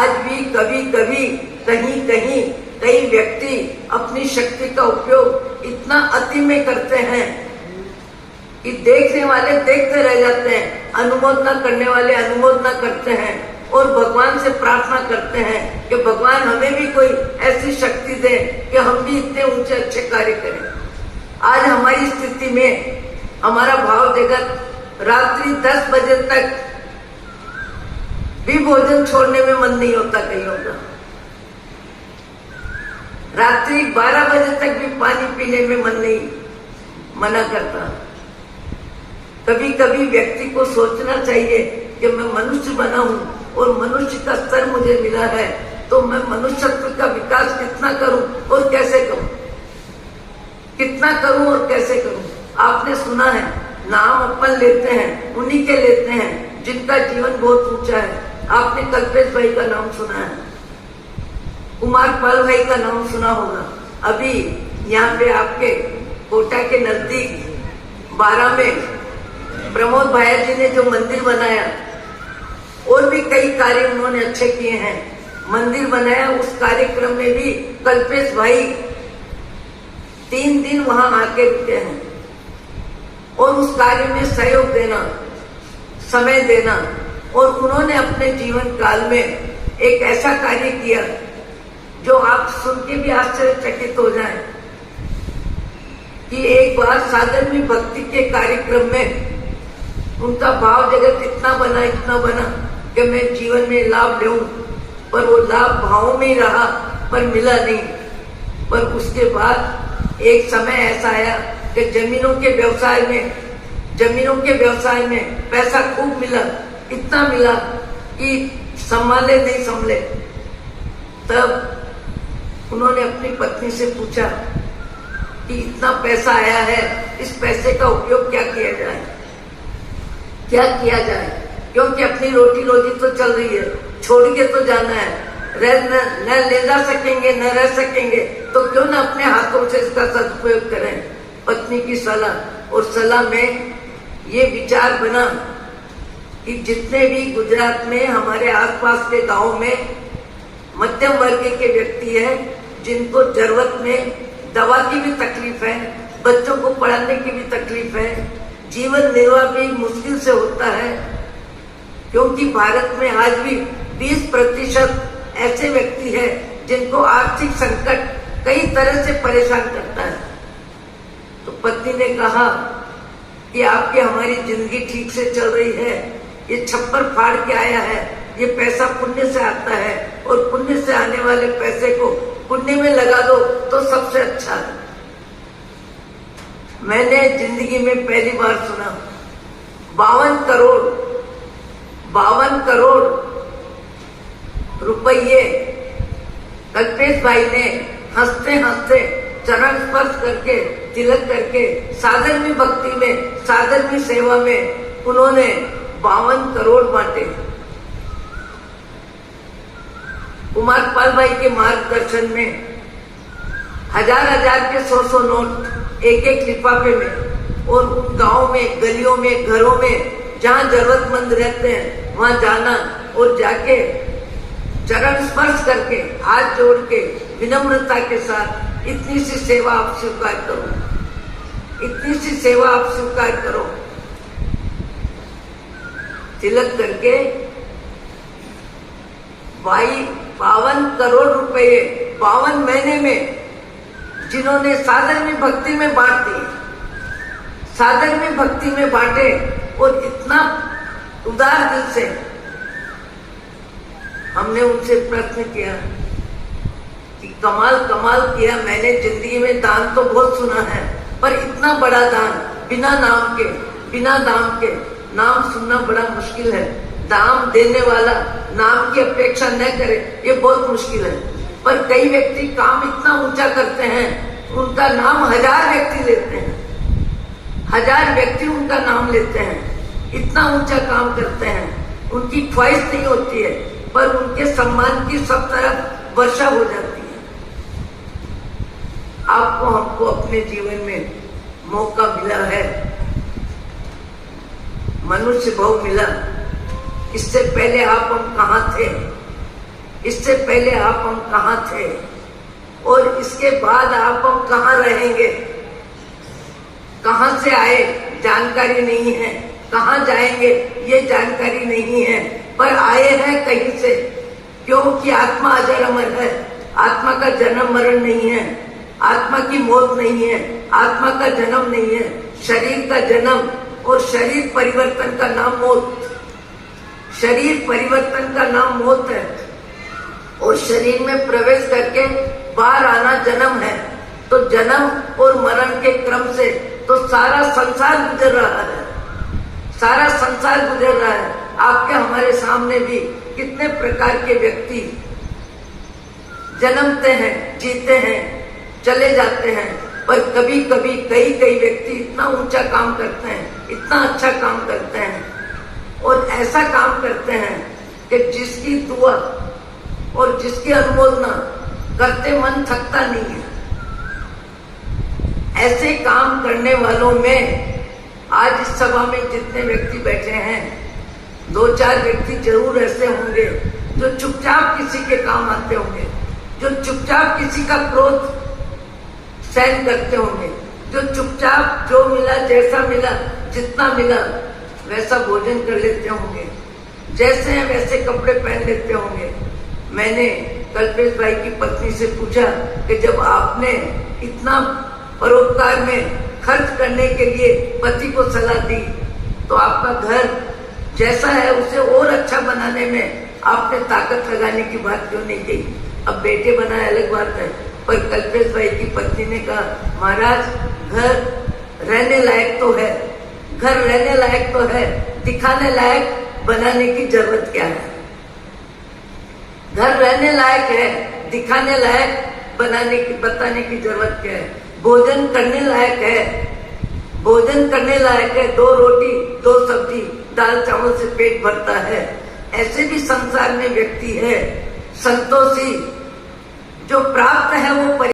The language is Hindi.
आज भी कभी कभी कहीं कहीं कई व्यक्ति अपनी शक्ति का उपयोग इतना अति में करते हैं कि देखने वाले देखते रह जाते हैं, अनुमोदना करने वाले अनुमोदना करते हैं और भगवान से प्रार्थना करते हैं कि भगवान हमें भी कोई ऐसी शक्ति दे कि हम भी इतने ऊंचे अच्छे कार्य करें। आज हमारी स्थिति में हमारा भाव जगत रात्रि 10 बजे तक भी भोजन छोड़ने में मन नहीं होता कईयों का, रात्रि 12 बजे तक भी पानी पीने में मन नहीं मना करता। कभी कभी व्यक्ति को सोचना चाहिए कि मैं मनुष्य बना हूं और मनुष्य का स्तर मुझे मिला है, तो मैं मनुष्यत्व का विकास कितना करूं और कैसे करूं, कितना करूं और कैसे करूं। आपने सुना है, नाम अपन लेते हैं उन्हीं के लेते हैं जिनका जीवन बहुत ऊंचा है। आपने कल्पेश भाई का नाम सुना है, कुमार पाल भाई का नाम सुना होगा। अभी यहाँ पे आपके कोटा के नजदीक 12 में प्रमोद भाई जी ने जो मंदिर बनाया, और भी कई कार्य उन्होंने अच्छे किए हैं, मंदिर बनाया। उस कार्यक्रम में भी कल्पेश भाई 3 दिन वहां आके रुके हैं और उस कार्य में सहयोग देना, समय देना, और उन्होंने अपने जीवन काल में एक ऐसा कार्य किया जो आप सुन के भी आश्चर्यचकित हो जाएं कि एक बार सागर में भक्ति के कार्यक्रम में उनका भाव जगत इतना बना कि मैं जीवन में लाभ लूं, पर वो लाभ भावों में ही रहा, पर मिला नहीं। पर उसके बाद एक समय ऐसा आया कि जमीनों के व्यवसाय में पैसा खूब मिला, इतना मिला कि संभाले नहीं संभले। तब उन्होंने अपनी पत्नी से पूछा कि इतना पैसा आया है, इस पैसे का उपयोग क्या किया जाए, क्योंकि अपनी रोटी रोजी तो चल रही है, छोड़ के तो जाना है, न ले जा सकेंगे न रह सकेंगे, तो क्यों ना अपने हाथों से इसका सदुपयोग करें। पत्नी की सलाह, और सलाह में ये विचार बना कि जितने भी गुजरात में हमारे आसपास के गांव में मध्यम वर्ग के व्यक्ति हैं, जिनको जरूरत में दवा की भी तकलीफ है, बच्चों को पढ़ाने की भी तकलीफ है, जीवन निर्वाह भी मुश्किल से होता है, क्योंकि भारत में आज भी 20% ऐसे व्यक्ति हैं जिनको आर्थिक संकट कई तरह से परेशान करता है। तो पत्नी ने कहा कि आपकी हमारी जिंदगी ठीक से चल रही है, ये छप्पर फाड़ के आया है, ये पैसा पुण्य से आता है, और पुण्य से आने वाले पैसे को पुण्य में लगा दो तो सबसे अच्छा है। मैंने जिंदगी में पहली बार सुना 52 करोड़ रुपये कल्पेश भाई ने हंसते हंसते चरण स्पर्श करके, तिलक करके, साधर्मी भक्ति में, साधर्मी सेवा में उन्होंने 52 करोड़ बांटे। कुमार पाल भाई के मार्गदर्शन में हजार के 100 नोट एक लिफाफे में, और उन गाँव में, गलियों में, घरों में जहाँ जरूरतमंद रहते हैं वहां जाना, और जाके चरण स्पर्श करके, हाथ जोड़ के, विनम्रता के साथ इतनी सी सेवा आप स्वीकार करो, इतनी सी सेवा आप स्वीकार करो। तिलक करके 52 करोड़ रुपए 52 महीने में जिन्होंने साधन में भक्ति में बांट दिए, साधन में भक्ति में बांटे, और इतना उदार दिल से। हमने उनसे प्रश्न किया कि कमाल किया, मैंने जिंदगी में दान तो बहुत सुना है, पर इतना बड़ा दान बिना दाम के नाम सुनना बड़ा मुश्किल है। दाम देने वाला नाम की अपेक्षा न करे, ये बहुत मुश्किल है। पर कई व्यक्ति काम इतना ऊंचा करते हैं, उनका नाम 1000 व्यक्ति लेते हैं, 1000 व्यक्ति उनका नाम लेते हैं, इतना ऊंचा काम करते हैं। उनकी ख्वाहिश नहीं होती है, पर उनके सम्मान की सब तरफ वर्षा हो जाती है। आपको हमको अपने जीवन में मौका मिला है, मनुष्य भाव मिला। इससे पहले आप हम कहाँ थे, इससे पहले आप हम कहाँ थे और इसके बाद आप हम कहाँ रहेंगे, कहाँ से आए जानकारी नहीं है, कहाँ जाएंगे ये जानकारी नहीं है, पर आए हैं कहीं से, क्योंकि आत्मा अजर अमर है, आत्मा का जन्म मरण नहीं है, आत्मा की मौत नहीं है, आत्मा का जन्म नहीं है, शरीर का जन्म और शरीर परिवर्तन का नाम मौत, शरीर परिवर्तन का नाम मौत है और शरीर में प्रवेश करके बाहर आना जन्म है। तो जन्म और मरण के क्रम से तो सारा संसार गुजर रहा है, सारा संसार गुजर रहा है। आपके हमारे सामने भी कितने प्रकार के व्यक्ति जन्मते हैं, जीते हैं, चले जाते हैं, पर कभी कभी कई व्यक्ति इतना ऊंचा काम करते हैं, इतना अच्छा काम करते हैं और ऐसा काम करते हैं कि जिसकी दुआ और जिसकी अनुमोदना करते मन थकता नहीं है। ऐसे काम करने वालों में आज इस सभा में जितने व्यक्ति बैठे हैं, 2-4 व्यक्ति जरूर ऐसे होंगे जो चुपचाप किसी के काम आते होंगे, जो चुपचाप किसी का क्रोध सहन करते होंगे, जो चुपचाप जो मिला, जैसा मिला, जितना मिला वैसा भोजन कर लेते होंगे, जैसे हैं वैसे कपड़े पहन लेते होंगे। मैंने कल्पेश भाई की पत्नी से पूछा कि जब आपने इतना परोपकार में खर्च करने के लिए पति को सलाह दी, तो आपका घर जैसा है उसे और अच्छा बनाने में आपने ताकत लगाने की बात क्यों नहीं कही? अब बेटे बनाए अलग बात है, पर कल्पेश भाई की पत्नी ने कहा, महाराज घर रहने लायक तो है, घर रहने लायक तो है, दिखाने लायक बनाने की जरूरत क्या है? घर रहने लायक है, दिखाने लायक बताने की जरूरत क्या है? भोजन करने लायक है, भोजन करने लायक है, 2 रोटी 2 सब्जी दाल चावल से पेट भरता है। ऐसे भी संसार में व्यक्ति है संतोषी, जो प्राप्त है वो